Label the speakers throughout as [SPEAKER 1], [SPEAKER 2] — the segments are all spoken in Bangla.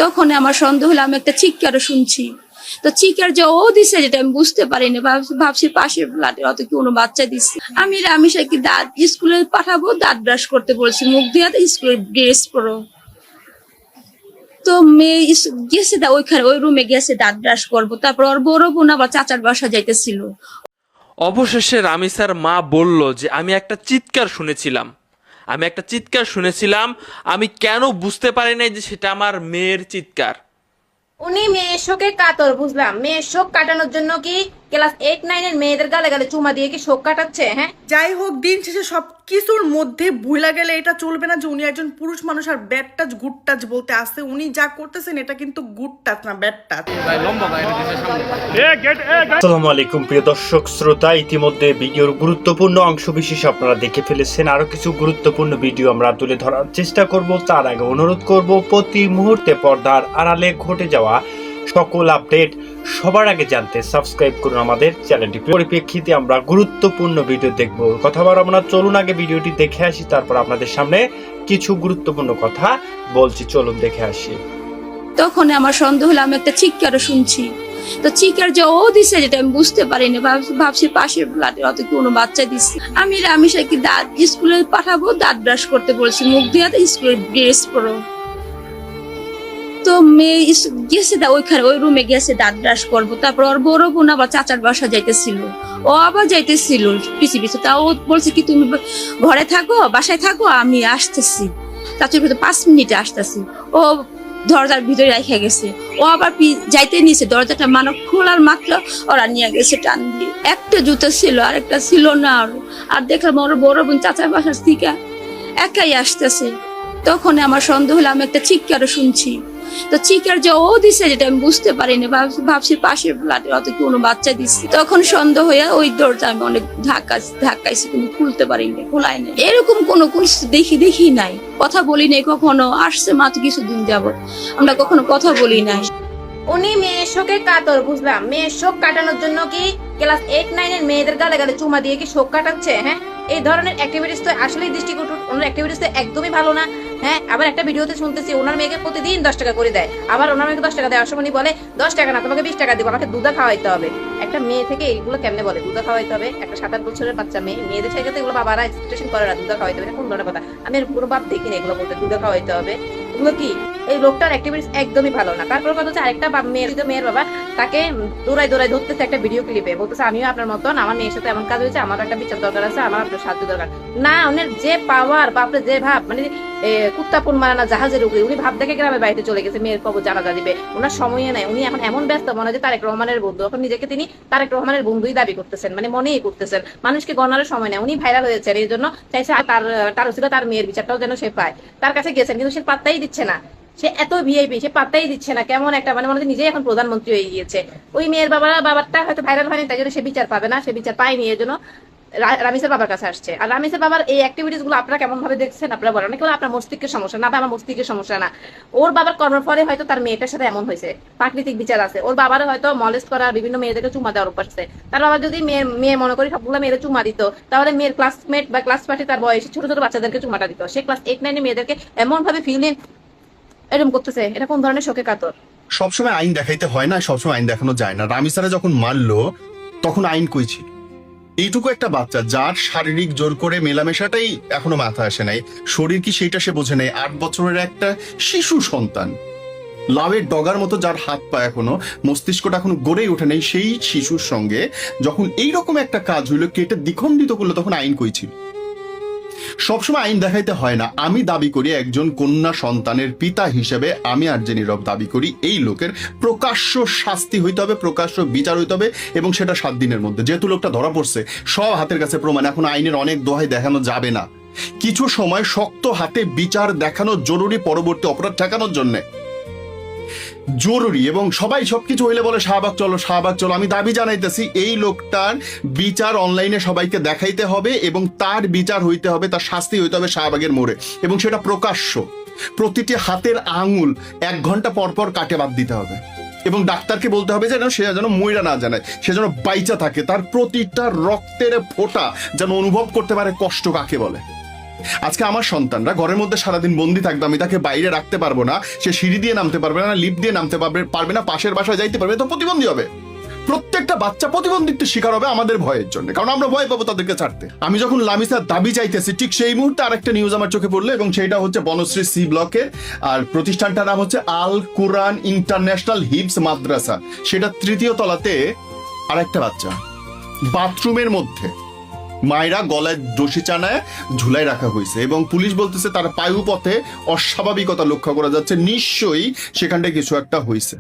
[SPEAKER 1] তখন আমার সন্দেহ হলো, আমি একটা চিৎকারও শুনছি। তো চিৎকার যে ও দিছে যেটা আমি বুঝতে পারিনি, ভাবছি পাশের ফ্ল্যাটের হয়তো কোনো বাচ্চা দিচ্ছে। আমি রামিসাকে দাঁত স্কুলে পাঠাবো, দাঁত ব্রাশ করতে বলছি, মুখ দিয়ে স্কুলের ড্রেস পরো। তো মেয়ে গেছে ওইখানে ওই রুমে গেছে দাঁত ব্রাশ করবো, তারপর ওর বড় বোন আবার চাচার বাসা যাইতেছিল।
[SPEAKER 2] অবশেষে রামিসার মা বলল যে আমি একটা চিৎকার শুনেছিলাম, আমি কেন বুঝতে পারি নাই যে সেটা আমার মেয়ের চিৎকার।
[SPEAKER 3] উনি মেয়ের শোকে কাতর, বুঝলাম। মেয়ের শোক কাটানোর জন্য কি ক্লাস 8-9 এর মেয়েদের গালে গালে চুমা দিয়ে কি শোক কাটাচ্ছে? হ্যাঁ,
[SPEAKER 4] যাই হোক, দিন শেষে সবকিছুর মধ্যে ভুলা গেলে এটা চলবে না যে উনি একজন পুরুষ মানুষ আর ব্যাড টাচ গুড টাচ বলতে আসছে। উনি যা করতেছেন এটা কিন্তু গুড টাচ না, ব্যাড টাচ।
[SPEAKER 5] আসসালামু আলাইকুম প্রিয় দর্শক শ্রোতা, ইতিমধ্যে ভিডিওর গুরুত্বপূর্ণ অংশ বিশেষ আপনারা দেখে ফেলেছেন। আরো কিছু গুরুত্বপূর্ণ ভিডিও আমরা তুলে ধরার চেষ্টা করব। তার আগে অনুরোধ করব, প্রতি মুহূর্তে পর্দার আড়ালে ঘটে যাওয়া সকল আপডেট সবার আগে জানতে সাবস্ক্রাইব করুন আমাদের চ্যানেলটি। পরিপ্রেক্ষিতে আমরা গুরুত্বপূর্ণ ভিডিও দেখব। কথা বলা আমরা চলুন আগে ভিডিওটি দেখে আসি, তারপর আপনাদের সামনে কিছু গুরুত্বপূর্ণ কথা বলছি, চলুন দেখে আসি।
[SPEAKER 1] তখন আমার সন্দেহ হলো, আমি একটা চিৎকারও শুনছি। তো চিৎকার যে ও দিছে যেটা আমি বুঝতে পারিনি, ভাবছি পাশের ফ্ল্যাটের হয়তো কোনো বাচ্চা দিচ্ছে। আমি রামিসাকে দাঁত স্কুলে পাঠাবো, দাঁত ব্রাশ করতে বলছি, মুখ দিয়ে স্কুলের ড্রেস পরো। তো মেয়ে গেছে ওইখানে ওই রুমে গেছে দাঁত ব্রাশ করবো, তারপর ওর বড় বোন আবার চাচার বাসা যাইতেছিল। ও আবার যাইতেছিল পিছু পিছু, তা ও বলছে কি তুমি ঘরে থাকো, বাসায় থাকো, আমি আসতেছি। চাচার ভিতরে 5 মিনিটে আসতেছি। ও দরজার ভিতরে রেখে গেছে। ও আবার যাইতে নিয়েছে, দরজাটা খোলার মাত্র ওরা নিয়ে গেছে টান দিয়ে। একটা জুতো ছিল আর একটা ছিল না। আর দেখলাম ওর বড় বোন চাচার বাসার থেকে একাই আসতেছে। তখন আমার সন্দেহ হলো, আমি একটা চিৎকারও শুনছি। তো চিৎকার যে ও দিছে যেটা আমি বুঝতে পারিনি, ভাবছি পাশের ফ্ল্যাটের হয়তো কোনো বাচ্চা দিচ্ছে। তখন সন্দেহ হয়ে ওই দরজা আমি অনেক ধাক্কাইছি, কিন্তু খুলতে পারিনি, খোলাই নাই। এরকম কোনো দেখি নাই, কথা বলি নাই কখনো। আসছে মাত্র কিছুদিন যাবত, আমরা কখনো কথা বলি নাই।
[SPEAKER 3] উনি মেয়ের শোকে কাতর, বুঝলাম। মেয়ের শোক কাটানোর জন্য কি ক্লাস 8-9 এর মেয়েদের গালে গালে চুমা দিয়ে কি শোক কাটাচ্ছে? হ্যাঁ, এই ধরনের অ্যাক্টিভিটিস তো আসলেই দৃষ্টিকটু। ওনার অ্যাক্টিভিটিস তো একদমই ভালো না। হ্যাঁ, আবার একটা ভিডিওতে শুনতেছি ওনার মেয়েকে প্রতিদিন 10 টাকা করে দেয়। আবার ওনার মেয়েকে 10 টাকা দেওয়ার সময় উনি বলে 10 টাকা না, তোমাকে 20 টাকা দিব, আমাকে দুধা খাওয়াইতে হবে। একটা মেয়ে থেকে এইগুলো কেমনে বলে দুধা খাওয়াইতে হবে? একটা 7-8 বছরের বাচ্চা মেয়ে, মেয়েদের থেকে তো এগুলো বাবারা এক্সপেকটেশন করে না দুধা খাওয়াইতে হবে। এটা কোন ধরনের কথা? আমি এর পুরো বাপ দেখিনি এগুলো বলতে, দুধা খাওয়াইতে হবে। এগুলো কি? এই লোকটার অ্যাক্টিভিটিস একদমই ভালো না। তারপর কথা হচ্ছে আরেকটা মেয়ের বাবা তাকে দৌড়াই ধরতেছে একটা ভিডিও ক্লিপে, বলতেছে আমিও আপনার মতন, আমার মেয়ের সাথে এমন কাজ হয়েছে, আমারও একটা বিচার দরকার আছে, আমার আপনার সাহায্য দরকার। না, ওনার যে পাওয়ার, বাপরে যে ভাব, মানে কুত্তাপুন মারানা জাহাজের উপরে উনি ভাব দেখে গ্রামের বাড়িতে চলে গেছে মেয়ের কবর জানাজা দিবে। ওনার সময় নাই, উনি এখন এমন ব্যস্ত মনে হয় যে তারেক রহমানের বন্ধু। এখন নিজেকে তিনি তারেক রহমানের বন্ধুই দাবি করতেছেন, মানে মনেই করতেছেন। মানুষকে গণার সময় নেই, উনি ভাইরাল হয়েছেন, এই জন্য চাইছে তার ছিল তার মেয়ের বিচারটাও যেন সে পায়। তার কাছে গেছেন, কিন্তু সে পাত্তাই দিচ্ছে না। সে এত ভিআইপি, সে পাত্তাই দিচ্ছে না। কেমন একটা মানে মনে হচ্ছে নিজেই এখন প্রধানমন্ত্রী হয়ে গিয়েছে। ওই মেয়ের বাবারটা হয়তো ভাইরাল হয়নি, তাই জন্য সে বিচার পাবে না, সে বিচার পায়নি, এর জন্য রামিসের বাবার কাছে আসছে। আর রামিসের বাবার এই অ্যাক্টিভিটিস গুলো আপনারা কেমন ভাবে দেখছেন? আপনারা বলেন অনেকে আপনার মস্তিষ্কের সমস্যা না, আমার মস্তিষ্কের সমস্যা না। ওর বাবার কর্মের ফলে হয়তো তার মেয়েটার সাথে এমন হয়েছে, প্রাকৃতিক বিচার আছে। ওর বাবার হয়তো মলেস্ট করা, বিভিন্ন মেয়েদেরকে চুমা দেওয়ার অভ্যাস আছে। তার বাবা যদি মেয়ে মনে করি সবগুলো মেয়েদের চুমা দিত, তাহলে মেয়ের ক্লাসমেট বা ক্লাস পার্টি তার বয়সী ছোট ছোট বাচ্চাদেরকে চুমাটা দিত। সে ক্লাস 8-9 মেয়েদেরকে এমন ভাবে ফিলিং এরকম করতেছে, এটা কোন ধরনের শোকে কাতর?
[SPEAKER 6] সবসময় আইন দেখাইতে হয় না, সবসময় আইন দেখানো যায় না। রামিসারা যখন মারলো তখন আইন কই ছিল? এইটুকু একটা বাচ্চা যার শারীরিক জোর করে মেলামেশাটাই এখনো মাথা আসে নাই, শরীর কি সেইটা সে বোঝে নাই। 8 বছরের একটা শিশু সন্তান, লাভের ডগার মতো যার হাত পা এখনো, মস্তিষ্কটা এখনো গড়েই ওঠে নাই, সেই শিশুর সঙ্গে যখন এইরকম একটা কাজ হইলো, কেটে দ্বিখণ্ডিত করলো, তখন আইন কই ছিল? সবসময় আইন দেখাইতে হয় না। আমি দাবি করি একজন কন্যা সন্তানের পিতা হিসেবে, আমি আর যে নীরব দাবি করি এই লোকের প্রকাশ্য শাস্তি হইতে হবে, প্রকাশ্য বিচার হইতে হবে, এবং সেটা 7 দিনের মধ্যে। যেহেতু লোকটা ধরা পড়ছে, সব হাতের কাছে প্রমাণ, এখন আইনের অনেক দোহাই দেখানো যাবে না। কিছু সময় শক্ত হাতে বিচার দেখানো জরুরি, পরবর্তী অপরাধ ঠেকানোর জন্য জরুরি। এবং সবাই সবকিছু হইলে বলে শাহবাগ চলো, শাহবাগ চলো। আমি দাবি জানাইতেছি এই লোকটার বিচার অনলাইনে সবাইকে দেখাইতে হবে, এবং তার বিচার হইতে হবে, তার শাস্তি হইতে হবে শাহবাগের মোড়ে, এবং সেটা প্রকাশ্য। প্রতিটি হাতের আঙুল 1 ঘন্টা পর পর কাটে বাদ দিতে হবে, এবং ডাক্তারকে বলতে হবে যেন সে যেন মইরা না জানায়, সে যেন বাইচা থাকে, তার প্রতিটা রক্তের ফোঁটা যেন অনুভব করতে পারে কষ্ট কাকে বলে। আজকে আমার সন্তানরা ঘরের মধ্যে সারাদিন বন্দি থাকবে, আমি তাকে বাইরে রাখতে পারবো না, সে সিঁড়ি দিয়ে নামতে পারবে না, লিফট দিয়ে নামতে পারবে না, পাশের বাসায় যাইতে পারবে, তো প্রতিবন্ধী হবে। প্রত্যেকটা বাচ্চা প্রতিবন্ধিত্বের শিকার হবে আমাদের ভয়ের জন্য, কারণ আমরা ভয় পাবো তাদেরকে ছাড়তে। আমি যখন লামিসার দাবি চাইতেছি, ঠিক সেই মুহূর্তে আরেকটা নিউজ আমার চোখে পড়লো, এবং সেটা হচ্ছে বনশ্রী সি ব্লকের, আর প্রতিষ্ঠানটার নাম হচ্ছে আল কুরআন ইন্টারন্যাশনাল হিপস মাদ্রাসা। সেটা 3য় তলাতে আরেকটা বাচ্চা বাথরুমের মধ্যে মায়েরা গলায় দড়ি চানায় ঝুলাই রাখা হয়েছে, এবং পুলিশ বলতেছে তার পায়ু পথে অস্বাভাবিকতা লক্ষ্য করা যাচ্ছে, নিশ্চয়ই সেখানটায় কিছু একটা হয়েছে।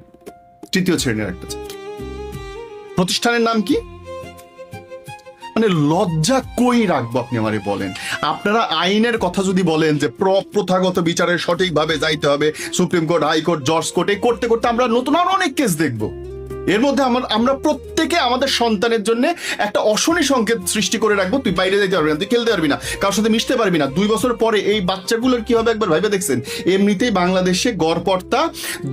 [SPEAKER 6] 3য় শ্রেণীর একটা ছাত্র। প্রতিষ্ঠানের নাম কি? মানে লজ্জা কই রাখবো আপনি আমারে বলেন? আপনারা আইনের কথা যদি বলেন যে প্রথাগত বিচারের সঠিকভাবে যাইতে হবে, সুপ্রিম কোর্ট, হাইকোর্ট, জজ কোর্টে করতে করতে আমরা নতুন আরো অনেক কেস দেখবো। এর মধ্যে আমরা প্রত্যেকে আমাদের সন্তানের জন্য একটা অশনি সংকেত সৃষ্টি করে রাখবো, তুই বাইরে যেতে পারবি না, তুই খেলতে পারবি না, কারোর সাথে মিশতে পারবি না। 2 বছর পরে এই বাচ্চাগুলোর কি হবে একবার ভাইবে দেখছেন? এমনিতেই বাংলাদেশে গড়পড়তা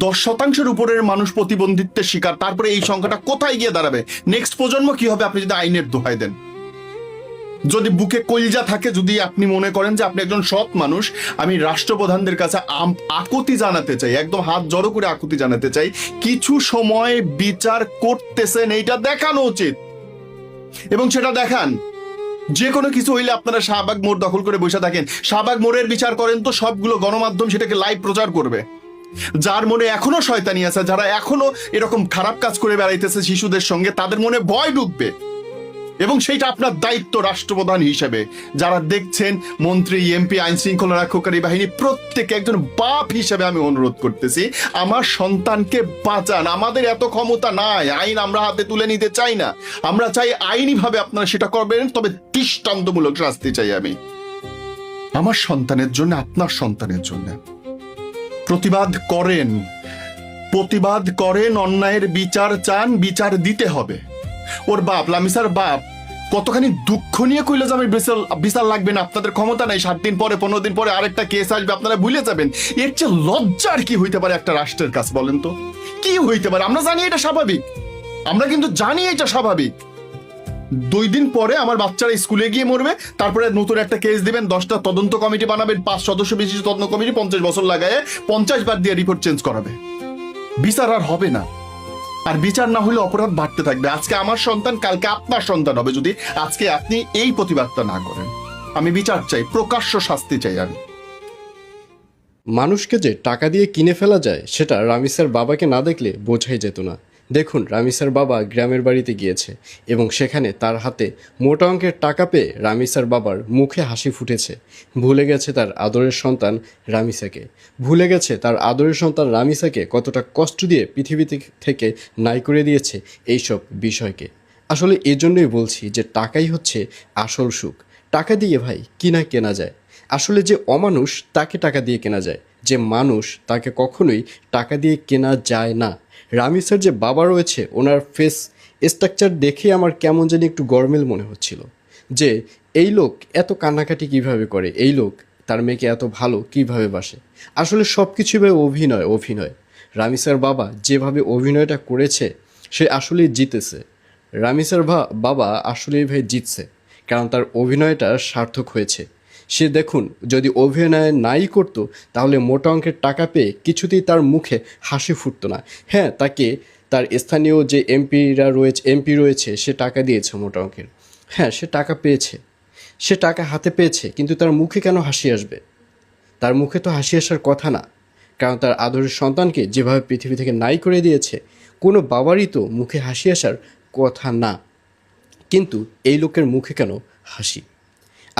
[SPEAKER 6] 10% উপরের মানুষ প্রতিবন্ধিত্বের শিকার, তারপরে এই সংখ্যাটা কোথায় গিয়ে দাঁড়াবে? নেক্সট প্রজন্ম কি হবে আপনি যদি আইনের দোহাই দেন? যদি বুকে কলজা থাকে, যদি আপনি মনে করেন যে আপনি একজন সৎ মানুষ, আমি রাষ্ট্রপ্রধানদের কাছে আকুতি জানাতে চাই, একদম হাত জড়ো করে আকুতি জানাতে চাই, কিছু সময় বিচার করতেছেন এইটা দেখানো উচিত, এবং সেটা দেখান। যে কোনো কিছু হইলে আপনারা শাহবাগ মোড় দখল করে বসে থাকেন, শাহবাগ মোড়ের বিচার করেন তো সবগুলো গণমাধ্যম সেটাকে লাইভ প্রচার করবে। যার মনে এখনো শয়তানি আছে, যারা এখনো এরকম খারাপ কাজ করে বেড়াইতেছে শিশুদের সঙ্গে, তাদের মনে ভয় ঢুকবে, এবং সেইটা আপনার দায়িত্ব রাষ্ট্রপ্রধান হিসেবে। যারা দেখছেন, মন্ত্রী, এমপি, আইন শৃঙ্খলা রক্ষাকারী বাহিনী, প্রত্যেকে একজন বাপ হিসেবে আমি অনুরোধ করতেছি, আমার সন্তানকে বাঁচান। আমাদের এত ক্ষমতা নাই, আইন আমরা হাতে তুলে নিতে চাই না, আমরা চাই আইনি ভাবে আপনারা সেটা করবেন, তবে দৃষ্টান্তমূলক শাস্তি চাই আমি আমার সন্তানের জন্য, আপনার সন্তানের জন্য। প্রতিবাদ করেন, অন্যায়ের বিচার চান, বিচার দিতে হবে। ওর বাপ, লামিসার বাপ কতখানি দুঃখ নিয়ে কইলে যে আমি বিচার লাগবে না, আপনাদের ক্ষমতা নাই, 7 দিন পরে 15 দিন পরে আরেকটা কেস আসবে, আপনারা ভুলে যাবেন। এর চেয়ে লজ্জার কি হইতে পারে একটা রাষ্ট্রের কাছে বলেন তো? কি হইতে পারে? আমরা জানি এটা স্বাভাবিক, আমরা কিন্তু জানি এটা স্বাভাবিক। 2 দিন পরে আমার বাচ্চারা স্কুলে গিয়ে মরবে, তারপরে নতুন একটা কেস দিবেন, 10টা তদন্ত কমিটি বানাবেন, 5 সদস্য বিশিষ্ট তদন্ত কমিটি, 50 বছর লাগায় 50 বার দিয়ে রিপোর্ট চেঞ্জ করাবে। বিচার আর হবে না, আর বিচার না হলে অপরাধ বাড়তে থাকবে। আজকে আমার সন্তান, কালকে আপনার সন্তান হবে, যদি আজকে আপনি এই প্রতিবাদটা না করেন। আমি বিচার চাই, প্রকাশ্য শাস্তি চাই আমি।
[SPEAKER 7] মানুষকে যে টাকা দিয়ে কিনে ফেলা যায় সেটা রামিসার বাবাকে না দেখলে বোঝাই যেত না। দেখুন, রামিসার বাবা গ্রামের বাড়িতে গিয়েছে এবং সেখানে তার হাতে মোটা অঙ্কের টাকা পেয়ে রামিসার বাবার মুখে হাসি ফুটেছে। ভুলে গেছে তার আদরের সন্তান রামিসাকে, ভুলে গেছে তার আদরের সন্তান রামিসাকে কতটা কষ্ট দিয়ে পৃথিবী থেকে নাই করে দিয়েছে এইসব বিষয়কে। আসলে এজন্যই বলছি যে টাকাই হচ্ছে আসল সুখ। টাকা দিয়ে ভাই কেনা যায়। আসলে যে অমানুষ তাকে টাকা দিয়ে কেনা যায়, যে মানুষ তাকে কখনোই টাকা দিয়ে কেনা যায় না। রামিসার যে বাবা রয়েছে, ওনার ফেস স্ট্রাকচার দেখে আমার কেমন জানি একটু গরমিল মনে হচ্ছিল, যে এই লোক এত কান্নাকাটি কিভাবে করে, এই লোক তার মেয়েকে এত ভালো কিভাবে বাসে। আসলে সব কিছুই ভাই অভিনয়। রামিসার বাবা যেভাবে অভিনয়টা করেছে, সে আসলেই জিতেছে। রামিসার বাবা আসলেই ভাই জিতছে, কারণ তার অভিনয়টা সার্থক হয়েছে। সে দেখুন, যদি অভিনয় নাই করতো তাহলে মোটা অঙ্কের টাকা পেয়ে কিছুতেই তার মুখে হাসি ফুটতো না। হ্যাঁ, তাকে তার স্থানীয় যে এমপি রয়েছে সে টাকা দিয়েছে মোটা অঙ্কের, হ্যাঁ সে টাকা পেয়েছে, সে টাকা হাতে পেয়েছে, কিন্তু তার মুখে কেন হাসি আসবে? তার মুখে তো হাসি আসার কথা না, কারণ তার আদরের সন্তানকে যেভাবে পৃথিবী থেকে নাই করে দিয়েছে, কোনো বাবারই তো মুখে হাসি আসার কথা না। কিন্তু এই লোকের মুখে কেন হাসি?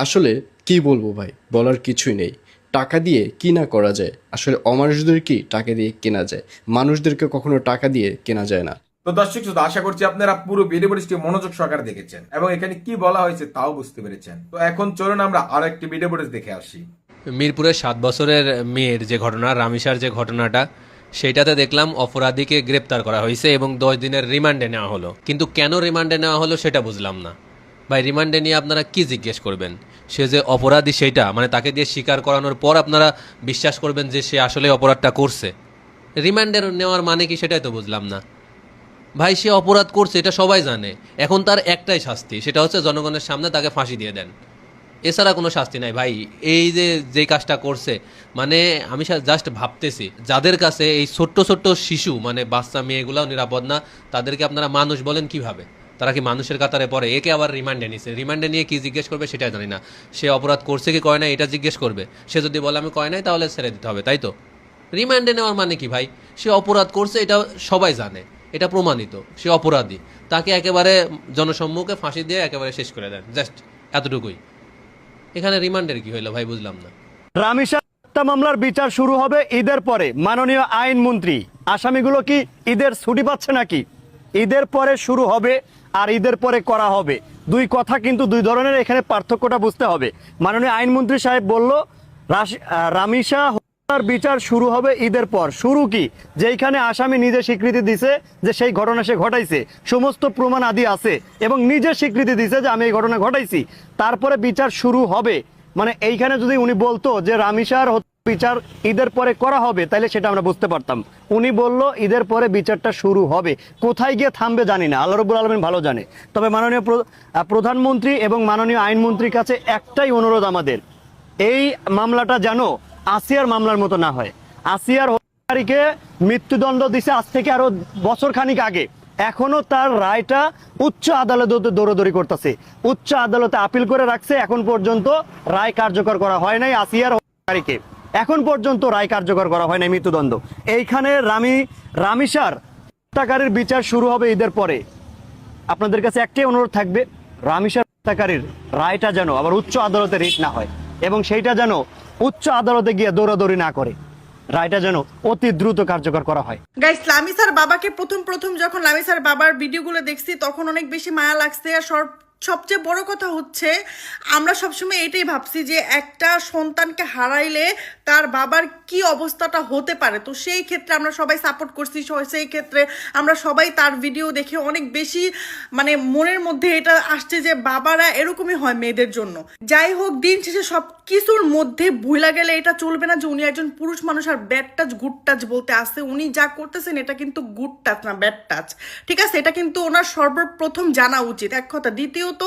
[SPEAKER 7] আসলে কি বলবো ভাই, বলার কিছুই নেই। টাকা দিয়ে কি না করা যায়। আসলে অমানুষদেরকে টাকা দিয়ে কেনা যায়, মানুষদেরকে কখনো টাকা দিয়ে কেনা যায় না।
[SPEAKER 8] তো দর্শক শ্রোতা, আশা করছি আপনারা পুরো ভিডিওটি মনোযোগ সহকারে দেখেছেন এবং এখানে কি বলা হয়েছে তাও বুঝতে পেরেছেন। তো এখন চলুন আমরা আরো একটি ভিডিও দেখে আসি।
[SPEAKER 9] মিরপুরের 7 বছরের মেয়ের যে ঘটনা, রামিসার যে ঘটনাটা, সেটাতে দেখলাম অপরাধীকে গ্রেপ্তার করা হয়েছে এবং 10 দিনের রিমান্ডে নেওয়া হলো। কিন্তু কেন রিমান্ডে নেওয়া হলো সেটা বুঝলাম না ভাই। রিমান্ডে নিয়ে আপনারা কি জিজ্ঞেস করবেন? সে যে অপরাধী সেটা মানে তাকে দিয়ে স্বীকার করানোর পর আপনারা বিশ্বাস করবেন যে সে আসলে অপরাধটা করছে। রিমান্ডে নেওয়ার মানে কি সেটাই তো বুঝলাম না ভাই। সে অপরাধ করছে এটা সবাই জানে, এখন তার একটাই শাস্তি, সেটা হচ্ছে জনগণের সামনে তাকে ফাঁসি দিয়ে দেন। এছাড়া কোনো শাস্তি নাই ভাই। এই যে যে কাজটা করছে, মানে আমি জাস্ট ভাবতেছি যাদের কাছে এই ছোট্ট ছোট্ট শিশু মানে বাচ্চা মেয়েগুলাও নিরাপদ না, তাদেরকে আপনারা মানুষ বলেন কিভাবে? তারা কি মানুষের কাতারে পড়ে? একে আবার রিমান্ডে নিছে, রিমান্ডে নিয়ে কি জিজ্ঞেস করবে সেটা জানি না। সে অপরাধ করছে কি করে না এটা জিজ্ঞেস করবে। সে যদি বলে আমি করে নাই তাহলে ছেড়ে দিতে হবে, তাই তো? রিমান্ডে নেওয়ার মানে কি ভাই? সে অপরাধ করছে, এটা সবাই জানে, এটা প্রমাণিত, সে অপরাধী। তাকে একেবারে জনসম্মুখে ফাঁসি দিয়ে একেবারে শেষ করে দেন, জাস্ট এতটুকুই। এখানে রিমান্ডের কি হইলো ভাই, বুঝলাম না।
[SPEAKER 10] রামিসা হত্যা মামলার বিচার শুরু হবে ঈদের পরে। মাননীয় আইনমন্ত্রী, আসামিগুলো কি ঈদের ছুটি পাচ্ছে নাকি? ঈদের পরে শুরু হবে আর ঈদের পরে করা হবে, দুই কথা কিন্তু দুই ধরনের, এখানে পার্থক্যটা বুঝতে হবে। মাননীয় আইনমন্ত্রী সাহেব বলল রামিসা হত্যার বিচার শুরু হবে ঈদের পর। শুরু কি? যেইখানে আসামি নিজে স্বীকৃতি দিছে যে সেই ঘটনা সে ঘটাইছে, সমস্ত প্রমাণ আদি আছে এবং নিজে স্বীকৃতি দিছে যে আমি এই ঘটনা ঘটাইছি, তারপরে বিচার শুরু হবে। মানে এইখানে যদি উনি বলতো যে রামিসার বিচার ঈদের পরে করা হবে, তাহলে সেটা আমরা বুঝতে পারতাম। উনি বলল ঈদের পরে বিচারটা শুরু হবে, কোথায় গিয়ে থামবে জানি না, আল্লাহ রাব্বুল আলামিন ভালো জানে। তবে মাননীয় প্রধানমন্ত্রী এবং মাননীয় আইনমন্ত্রীর কাছে একটাই অনুরোধ আমাদের, এই মামলাটা যেন আসিয়ার মামলার মতো না হয়। আসিয়ার হত্যাকারীকে মৃত্যুদণ্ড দিছে আজ থেকে আরো বছর খানিক আগে, এখনো তার রায়টা উচ্চ আদালতে দৌড়াদৌড়ি করতেছে, উচ্চ আদালতে আপিল করে রাখছে, এখন পর্যন্ত রায় কার্যকর করা হয় নাই। আসিয়ার হত্যাকারীকে এখন পর্যন্ত রায় কার্যকর করা হয় নাই, মৃত্যুদণ্ড। এইখানে রামিসার হত্যাকারীর বিচার শুরু হবে ঈদের পরে। আপনাদের কাছে একটাই অনুরোধ থাকবে, রামিসার হত্যাকারীর রায়টা যেন আবার উচ্চ আদালতে রিট না হয় এবং সেইটা যেন উচ্চ আদালতে গিয়ে দৌড়াদৌড়ি না করে, রায়টা যেন অতি দ্রুত কার্যকর করা হয়।
[SPEAKER 4] গাইস, লামিসার বাবাকে প্রথম যখন লামিসার বাবার ভিডিওগুলো দেখছি তখন অনেক বেশি মায়া লাগছে। আর সবচেয়ে বড় কথা হচ্ছে, আমরা সবসময় এটাই ভাবছি যে একটা সন্তানকে হারাইলে তার বাবার কি অবস্থাটা হতে পারে। তো সেই ক্ষেত্রে আমরা সবাই সাপোর্ট করছি, সেই ক্ষেত্রে আমরা সবাই তার ভিডিও দেখে অনেক বেশি মানে মনের মধ্যে এটা আসছে যে বাবারা এরকমই হয় মেয়েদের জন্য। যাই হোক, দিন শেষে সব কিছুর মধ্যে ভুলা গেলে এটা চলবে না যে উনি একজন পুরুষ মানুষ আর ব্যাড টাচ গুড টাচ বলতে আসে। উনি যা করতেছেন এটা কিন্তু গুড টাচ না, ব্যাড টাচ, ঠিক আছে? এটা কিন্তু ওনার সর্বপ্রথম জানা উচিত, এক কথা। দ্বিতীয়ত,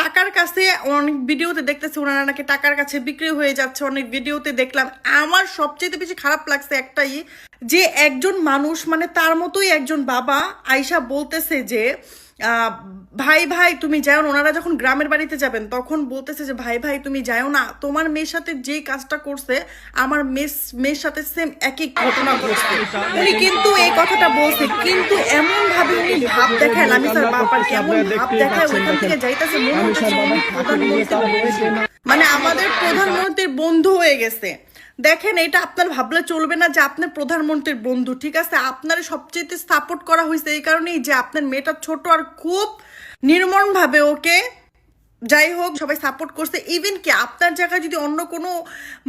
[SPEAKER 4] টাকার কাছে অনেক ভিডিওতে দেখতেছি ওনারা নাকি টাকার কাছে বিক্রি হয়ে যাচ্ছে, অনেক ভিডিওতে দেখলাম। আমার সবচেয়ে বেশি খারাপ লাগছে একটাই, যে একজন মানুষ মানে তার মতোই একজন বাবা আয়শা বলতেছে যে ভাই তুমি যাও না। ওনারা যখন গ্রামের বাড়িতে যাবেন তখন বলতেছে যে ভাই তুমি যাও না, তোমার মেয়ের সাথে যে কাজটা করছে আমার মেয়ের সাথে সেম একই ঘটনা ঘটছে। উনি কিন্তু এই কথাটা বলছে, কিন্তু এমন ভাবে উনি ভাব দেখায়, লামিসার বাবার কেমন ভাব দেখায়, ওইখান থেকে যাইতেছে মানে আমাদের প্রধানমন্ত্রীর বন্ধু হয়ে গেছে। দেখেন, এটা আপনার ভাবলে চলবে না যে আপনার প্রধানমন্ত্রীর বন্ধু, ঠিক আছে? আপনার সবচেয়ে সাপোর্ট করা হয়েছে এই কারণেই যে আপনার মেয়েটা ছোট আর খুব নির্মম ভাবে ওকে, যাই হোক, সবাই সাপোর্ট করছে। ইভেন কি আপনার জায়গায় যদি অন্য কোনো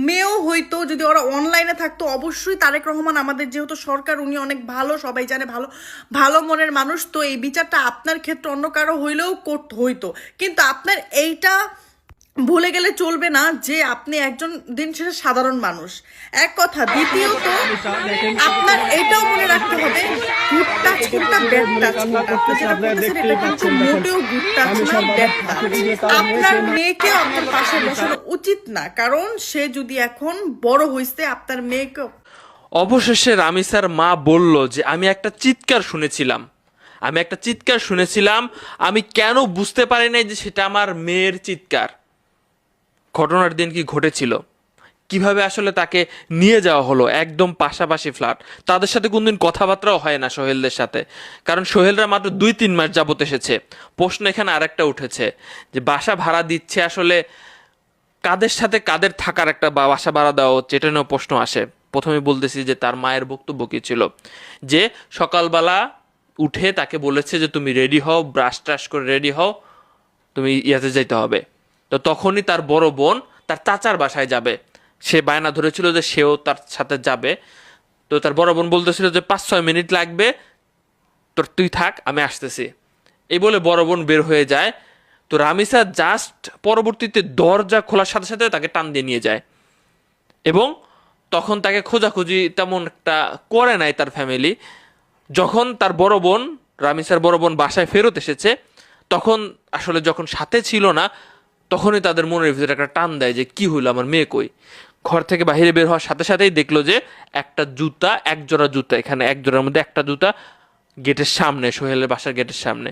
[SPEAKER 4] মেয়েও হইতো, যদি ওরা অনলাইনে থাকতো, অবশ্যই তারেক রহমান আমাদের যেহেতু সরকার, উনি অনেক ভালো, সবাই জানে ভালো মনের মানুষ, তো এই বিচারটা আপনার ক্ষেত্রে অন্য কারো হইলেও হইতো। কিন্তু আপনার এইটা ভুলে গেলে চলবে না যে আপনি একজন দিন শেষে সাধারণ মানুষ, এক কথা। দ্বিতীয়ত, আপনার এটাও মনে রাখতে হবে গুড টাচ কোনটা, ব্যাড টাচ কোনটা। আপনি যেটা বলতেছেন এটা কিন্তু মোটেও গুড টাচ না, ব্যাড টাচ। আপনার মেয়েকে আপনার পাশে বসানো উচিত না, কারণ সে যদি এখন বড় হয়েছে, আপনার মেয়েকে।
[SPEAKER 2] অবশেষে রামিসার মা বলল যে আমি একটা চিৎকার শুনেছিলাম, আমি কেন বুঝতে পারি নাই যে সেটা আমার মেয়ের চিৎকার। ঘটনার দিন কি ঘটেছিল, কিভাবে আসলে তাকে নিয়ে যাওয়া হলো, একদম পাশাপাশি ফ্ল্যাট, তাদের সাথে কোনদিন কথাবার্তাও হয় না সোহেলদের সাথে, কারণ সোহেলরা মাত্র 2-3 মাস যাবত এসেছে। প্রশ্ন এখানে আরেকটা উঠেছে যে বাসা ভাড়া দিচ্ছে আসলে কাদের সাথে কাদের থাকার একটা বাসা ভাড়া দেওয়া হচ্ছে, এটা নিয়েও প্রশ্ন আসে। প্রথমে বলতেছি যে তার মায়ের বক্তব্য কি ছিল, যে সকালবেলা উঠে তাকে বলেছে যে তুমি রেডি হও, ব্রাশ ট্রাশ করে রেডি হও, তুমি ইয়াতে যাইতে হবে। তো তখনই তার বড় বোন তার চাচার বাসায় যাবে, সে বায়না ধরেছিল যে সেও তার সাথে যাবে। তো তার বড় বোন বলতেছিল যে 5-6 মিনিট লাগবে, তুই থাক, আমি আসতেছি। এই বলে বড় বোন বের হয়ে যায়। তো রামিসা জাস্ট পরবর্তীতে দরজা খোলার সাথে সাথে তাকে টান দিয়ে নিয়ে যায়, এবং তখন তাকে খোঁজাখুঁজি তেমন একটা করে নাই তার ফ্যামিলি। যখন তার বড় বোন, রামিসার বড় বোন বাসায় ফেরত এসেছে, তখন আসলে যখন সাথে ছিল না, তখনই তাদের মনের ভিতরে একটা টান দেয় যে কি হইলো, আমার মেয়ে কই। ঘর থেকে বাইরে বের হওয়ার সাথে সাথেই দেখলো যে একটা জুতা, এক জোড়া জুতা, এখানে এক জোড়ার মধ্যে একটা জুতা গেটের সামনে, সোহেলের বাসার গেটের সামনে।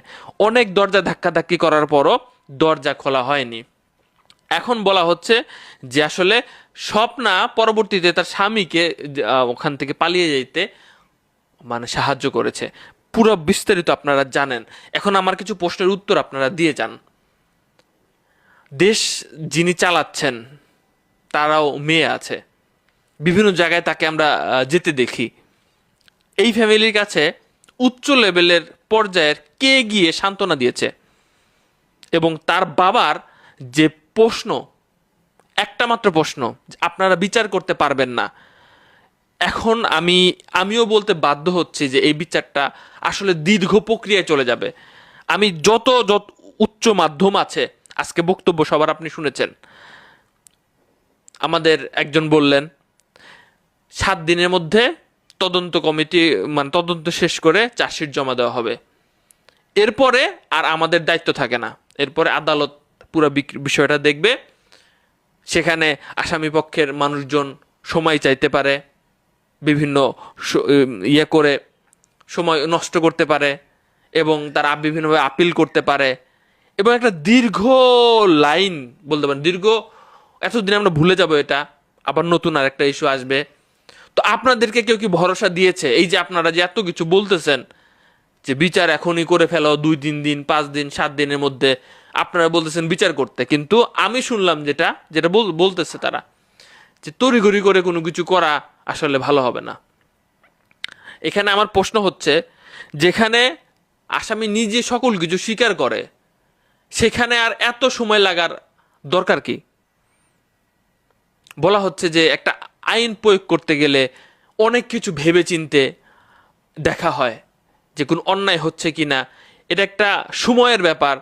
[SPEAKER 2] অনেক দরজা ধাক্কাধাক্কি করার পরও দরজা খোলা হয়নি। এখন বলা হচ্ছে যে আসলে স্বপ্না পরবর্তীতে তার স্বামীকে ওখান থেকে পালিয়ে যেতে মানে সাহায্য করেছে। পুরো বিস্তারিত আপনারা জানেন। এখন আমার কিছু প্রশ্নের উত্তর আপনারা দিয়ে যান। দেশ যিনি চালাচ্ছেন তারাও মেয়ে আছে, বিভিন্ন জায়গায় তাকে আমরা যেতে দেখি। এই ফ্যামিলির কাছে উচ্চ লেভেলের পর্যায়ের কে গিয়ে সান্ত্বনা দিয়েছে? এবং তার বাবার যে প্রশ্ন, একটা মাত্র প্রশ্ন, আপনারা বিচার করতে পারবেন না। এখন আমিও বলতে বাধ্য হচ্ছি যে এই বিচারটা আসলে দীর্ঘ প্রক্রিয়ায় চলে যাবে। আমি যত উচ্চ মাধ্যম আছে, আজকে বক্তব্য সবার আপনি শুনেছেন, আমাদের একজন বললেন 7 দিনের মধ্যে তদন্ত কমিটি মানে তদন্ত শেষ করে চার্জশিট জমা দেওয়া হবে। এরপরে আর আমাদের দায়িত্ব থাকে না, এরপরে আদালত পুরো বিষয়টা দেখবে। সেখানে আসামি পক্ষের মানুষজন সময় চাইতে পারে, বিভিন্ন ইয়ে করে সময় নষ্ট করতে পারে, এবং তারা বিভিন্নভাবে আপিল করতে পারে, এবং একটা দীর্ঘ লাইন বলতে পারেন, দীর্ঘ এতদিন আমরা ভুলে যাব, এটা আবার নতুন আর একটা ইস্যু আসবে। তো আপনাদেরকে কেউ কি ভরসা দিয়েছে? এই যে আপনারা যে এত কিছু বলতেছেন যে বিচার এখনই করে ফেলো 2-3 দিন, 5 দিন, 7 দিনের মধ্যে, আপনারা বলতেছেন বিচার করতে, কিন্তু আমি শুনলাম যেটা বলতেছে তারা, যে তড়িঘড়ি করে কোনো কিছু করা আসলে ভালো হবে না। এখানে আমার প্রশ্ন হচ্ছে, যেখানে আসামি নিজে সকল কিছু স্বীকার করে, সেখানে আর এত সময় লাগার দরকার কি? বলা হচ্ছে যে একটা আইন প্রয়োগ করতে গেলে অনেক কিছু ভেবে চিনতে দেখা হয় যে কোন অন্যায় হচ্ছে কিনা, এটা একটা সময়ের ব্যাপার,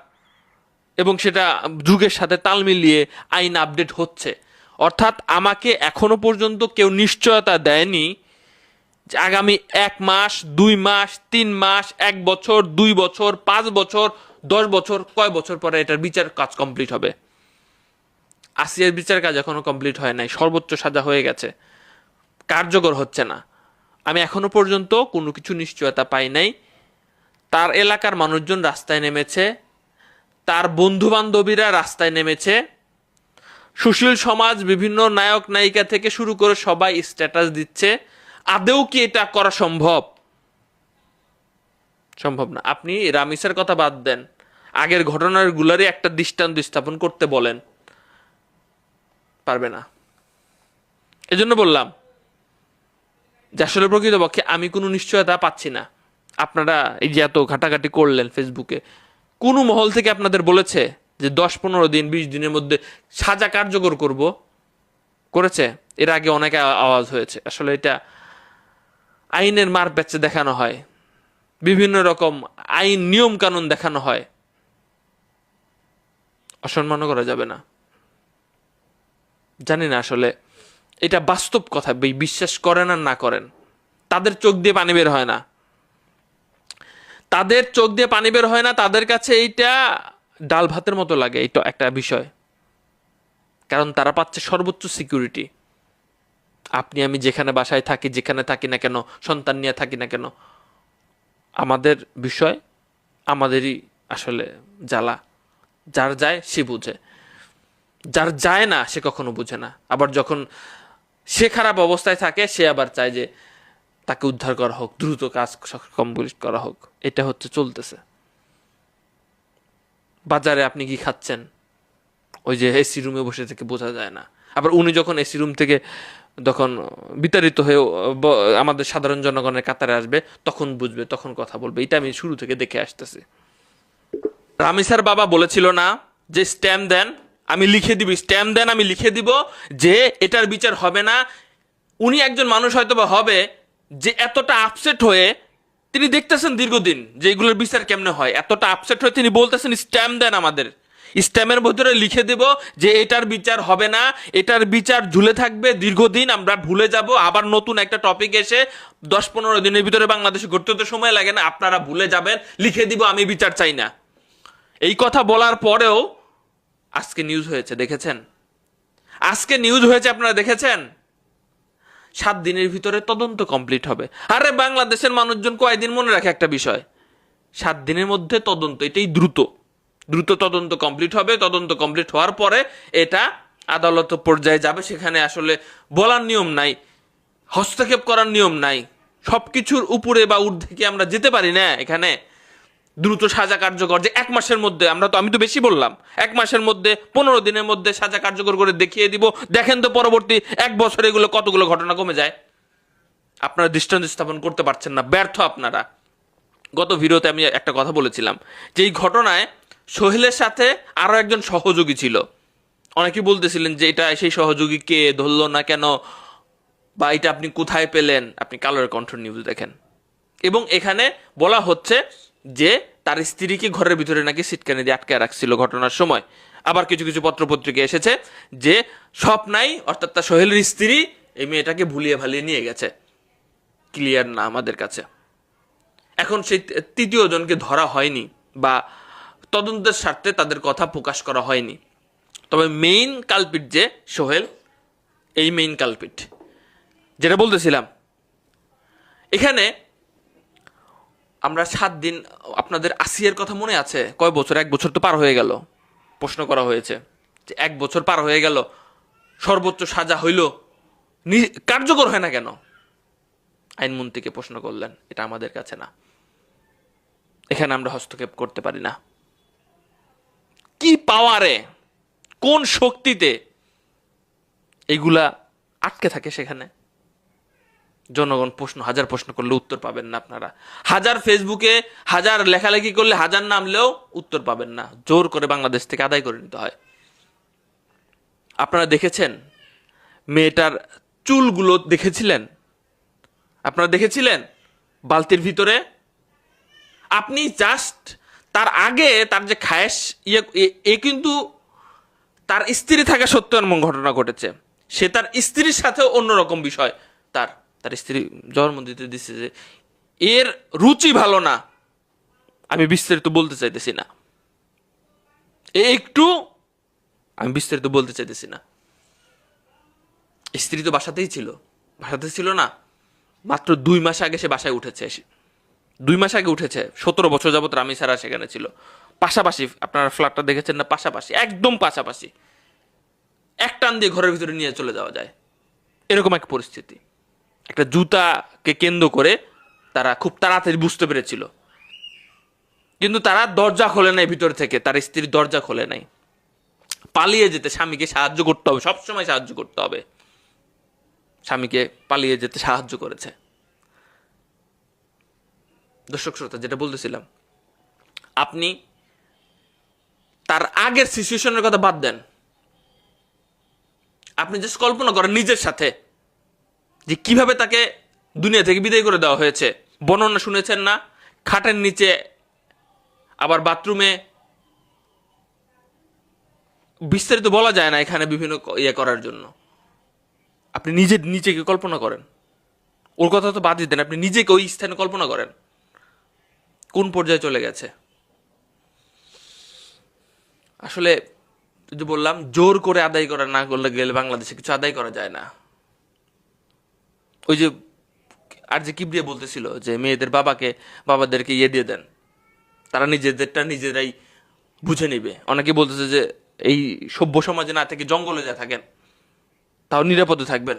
[SPEAKER 2] এবং সেটা যুগের সাথে তাল মিলিয়ে আইন আপডেট হচ্ছে। অর্থাৎ আমাকে এখনো পর্যন্ত কেউ নিশ্চয়তা দেয়নি যে আগামী 1 মাস, 2 মাস, 3 মাস, 1 বছর, 2 বছর, 5 বছর, 10 বছর, কয় বছর পরে এটার বিচার কাজ কমপ্লিট হবে। আসিয়ার বিচার কাজ এখনো কমপ্লিট হয় নাই, সর্বোচ্চ সাজা হয়ে গেছে, কার্যকর হচ্ছে না। আমি এখনো পর্যন্ত কোনো কিছু নিশ্চয়তা পাই নাই। তার এলাকার মানুষজন রাস্তায় নেমেছে, তার বন্ধু বান্ধবীরা রাস্তায় নেমেছে, সুশীল সমাজ, বিভিন্ন নায়ক নায়িকা থেকে শুরু করে সবাই স্ট্যাটাস দিচ্ছে। আদেও কি এটা করা সম্ভব? সম্ভব না। আপনি রামিসার কথা বাদ দেন, আগের ঘটনাগুলোরই একটা দৃষ্টান্ত স্থাপন করতে বলেন, পারবে না। এজন্য বললাম যে আসলে প্রকৃতপক্ষে আমি কোনো নিশ্চয়তা পাচ্ছি না। আপনারা এই যে এত ঘাটাঘাটি করলেন ফেসবুকে, কোনো মহল থেকে আপনাদের বলেছে যে 10-15 দিন, 20 দিনের মধ্যে সাজা কার্যকর করেছে? এর আগে অনেক আওয়াজ হয়েছে। আসলে এটা আইনের মার প্যাচে দেখানো হয়, বিভিন্ন রকম আইন নিয়ম কানুন দেখানো হয়, অসম্মানও করা যাবে না। জানি না আসলে এটা বাস্তব কথা, বিশ্বাস করেন আর না করেন, তাদের চোখ দিয়ে পানি বের হয় না, তাদের চোখ দিয়ে পানি বের হয় না, তাদের কাছে এইটা ডাল ভাতের মতো লাগে এইটা একটা বিষয়। কারণ তারা পাচ্ছে সর্বোচ্চ সিকিউরিটি। আপনি আমি যেখানে বাসায় থাকি, যেখানে থাকি না কেন, সন্তান নিয়ে থাকি না কেন, আমাদের বিষয় আমাদেরই আসলে জ্বালা। যার যায় সে বুঝে, যার যায় না সে কখনো বুঝে না। আবার যখন সে খারাপ অবস্থায় থাকে, সে আবার চায় যে তাকে উদ্ধার করা হোক, দ্রুত কাজ কমপ্লিট করা হোক। এটা হচ্ছে চলতেছে। বাজারে আপনি কি খাচ্ছেন, ওই যে এসি রুমে বসে থেকে বোঝা যায় না। আবার উনি যখন এসি রুম থেকে তখন বিতাড়িত হয়ে আমাদের সাধারণ জনগণের কাতারে আসবে, তখন বুঝবে, তখন কথা বলবে। এটা আমি শুরু থেকে দেখে আসতেছি। রামিসার বাবা বলেছিল না যে স্ট্যাম্প দেন আমি লিখে দিব, স্ট্যাম্প দেন আমি লিখে দিব যে এটার বিচার হবে না। উনি একজন মানুষ হয়তো বা হবে যে এতটা আপসেট হয়ে তিনি দেখতেছেন দীর্ঘদিন যে এগুলোর বিচার কেমনে হয়, এতটা আপসেট হয়ে তিনি বলতেছেন স্ট্যাম্প দেন আমাদের, স্ট্যাম্পের ভিতরে লিখে দেব যে এটার বিচার হবে না, এটার বিচার ঝুলে থাকবে দীর্ঘদিন, আমরা ভুলে যাব। আবার নতুন একটা টপিক এসে 10-15 দিনের ভিতরে বাংলাদেশে ঘটতে তো সময় লাগে না, আপনারা ভুলে যাবেন, লিখে দিব আমি বিচার চাই না। এই কথা বলার পরেও আজকে নিউজ হয়েছে, দেখেছেন? আজকে নিউজ হয়েছে, আপনারা দেখেছেন? 7 দিনের ভিতরে তদন্ত কমপ্লিট হবে। আরে বাংলাদেশের মানুষজন কয়দিন মনে রাখে একটা বিষয়? 7 দিনের মধ্যে তদন্ত, এটাই দ্রুত তদন্ত কমপ্লিট হবে। তদন্ত কমপ্লিট হওয়ার পরে এটা আদালত পর্যায়ে যাবে। সেখানে আসলে বলার নিয়ম নাই, হস্তক্ষেপ করার নিয়ম নাই। সবকিছুর উপরে বা ঊর্ধ্বে কি আমরা যেতে পারি না? এখানে দ্রুত সাজা কার্যকর, যে 1 মাসের মধ্যে, আমি তো বেশি বললাম, 1 মাসের মধ্যে 15 দিনের মধ্যে সাজা কার্যকর করে দেখিয়ে দিব। দেখেন তো পরবর্তী 1 বছরে এগুলো কতগুলো ঘটনা কমে যায়। আপনারা দৃষ্টান্ত স্থাপন করতে পারছেন না, ব্যর্থ আপনারা। গত ভিডিওতে আমি একটা কথা বলেছিলাম যে এই ঘটনায় সোহেলের সাথে আরো একজন সহযোগী ছিল। অনেকে বলতেছিলেন যে এটা সেই সহযোগী কে, ধরলো না কেন, বা এটা আপনি কোথায় পেলেন? আপনি কালোর কণ্ঠ নিউজ দেখেন। এবং এখানে বলা হচ্ছে যে তার স্ত্রীকে ঘরের ভিতরে নাকি সিটকানি দিয়ে আটকে রাখছিল ঘটনার সময়। আবার কিছু কিছু পত্রপত্রিকা এসেছে যে স্বপ্নাই, অর্থাৎ তার সোহেলের স্ত্রী, এই মেয়েটাকে ভুলিয়ে ভালিয়ে নিয়ে গেছে। ক্লিয়ার না আমাদের কাছে। এখন সেই 3য় জনকে ধরা হয়নি বা তদন্তের স্বার্থে তাদের কথা প্রকাশ করা হয়নি। তবে মেইন কালপিট যে সোহেল, এই মেইন কালপিট। যেটা বলতেছিলাম, এখানে আমরা 7 দিন, আপনাদের আসিয়ার কথা মনে আছে? কয় বছর? 1 বছর তো পার হয়ে গেল। প্রশ্ন করা হয়েছে যে 1 বছর পার হয়ে গেল, সর্বোচ্চ সাজা হইল, কার্যকর হয় না কেন? আইনমন্ত্রীকে প্রশ্ন করলেন, এটা আমাদের কাছে না, এখানে আমরা হস্তক্ষেপ করতে পারি না। কি পাওয়ারে, কোন শক্তিতে এইগুলা আটকে থাকে সেখানে? জনগণ হাজার প্রশ্ন করলে উত্তর পাবেন না আপনারা। হাজার ফেসবুকে হাজার লেখালেখি করলে, হাজার নামলেও উত্তর পাবেন না। জোর করে বাংলাদেশ থেকে আদায় করে নিতে হয়। আপনারা দেখেছেন মেয়েটার চুলগুলো? দেখেছিলেন? আপনারা দেখেছিলেন বালতির ভিতরে? আপনি জাস্ট তার আগে তার যে খায়েশ এ কিন্তু তার স্ত্রী থাকা সত্ত্বেও এমন ঘটনা ঘটেছে। সে তার স্ত্রীর সাথেও অন্যরকম বিষয়। তার স্ত্রী জন্ম দিচ্ছে যে এর রুচি ভালো না। আমি বিস্তারিত বলতে চাইতেছি না, আমি বিস্তারিত বলতে চাইতেছি না। স্ত্রী তো বাসাতেই ছিল না। মাত্র 2 মাস আগে সে বাসায় উঠেছে। 2 মাস আগে উঠেছে। 17 বছর যাবত রামিসারা সেখানে ছিল। পাশাপাশি, আপনারা ফ্ল্যাটটা দেখেছেন না? পাশাপাশি, একদম পাশাপাশি, এক টান দিয়ে ঘরের ভিতরে নিয়ে চলে যাওয়া যায়, এরকম এক পরিস্থিতি। একটা জুতাকে কেন্দ্র করে তারা খুব তাড়াতাড়ি বুঝতে পেরেছিল, কিন্তু তারা দরজা খোলে নাই ভিতর থেকে। তার স্ত্রী দরজা খোলে নাই। পালিয়ে যেতে স্বামীকে সাহায্য করতে হবে, সবসময় সাহায্য করতে হবে। স্বামীকে পালিয়ে যেতে সাহায্য করেছে। দর্শক শ্রোতা, যেটা বলতেছিলাম, আপনি তার আগের সিচুয়েশনের কথা বাদ দেন। আপনি জাস্ট কল্পনা করেন নিজের সাথে যে কিভাবে তাকে দুনিয়া থেকে বিদায় করে দেওয়া হয়েছে। বর্ণনা শুনেছেন না? খাটের নিচে, আবার বাথরুমে, বিস্তারিত বলা যায় না এখানে বিভিন্ন করার জন্য। আপনি নিজেকে কল্পনা করেন। ওর কথা তো বাদই দেন, আপনি নিজেকে ওই স্থানে কল্পনা করেন কোন পর্যায়ে চলে গেছে। আসলে যদি বললাম, জোর করে আদায় করা না করলে গেলে বাংলাদেশে কিছু আদায় করা যায় না। ওই যে আর যে কিবরিয়া বলতেছিল যে মেয়েদের বাবাদেরকে দিয়ে দেন, তারা নিজেদেরটা নিজেরাই বুঝে নিবে। অনেকে বলতেছে যে এই সভ্য সমাজে না থেকে জঙ্গলে যা থাকেন, তাও নিরাপদে থাকবেন।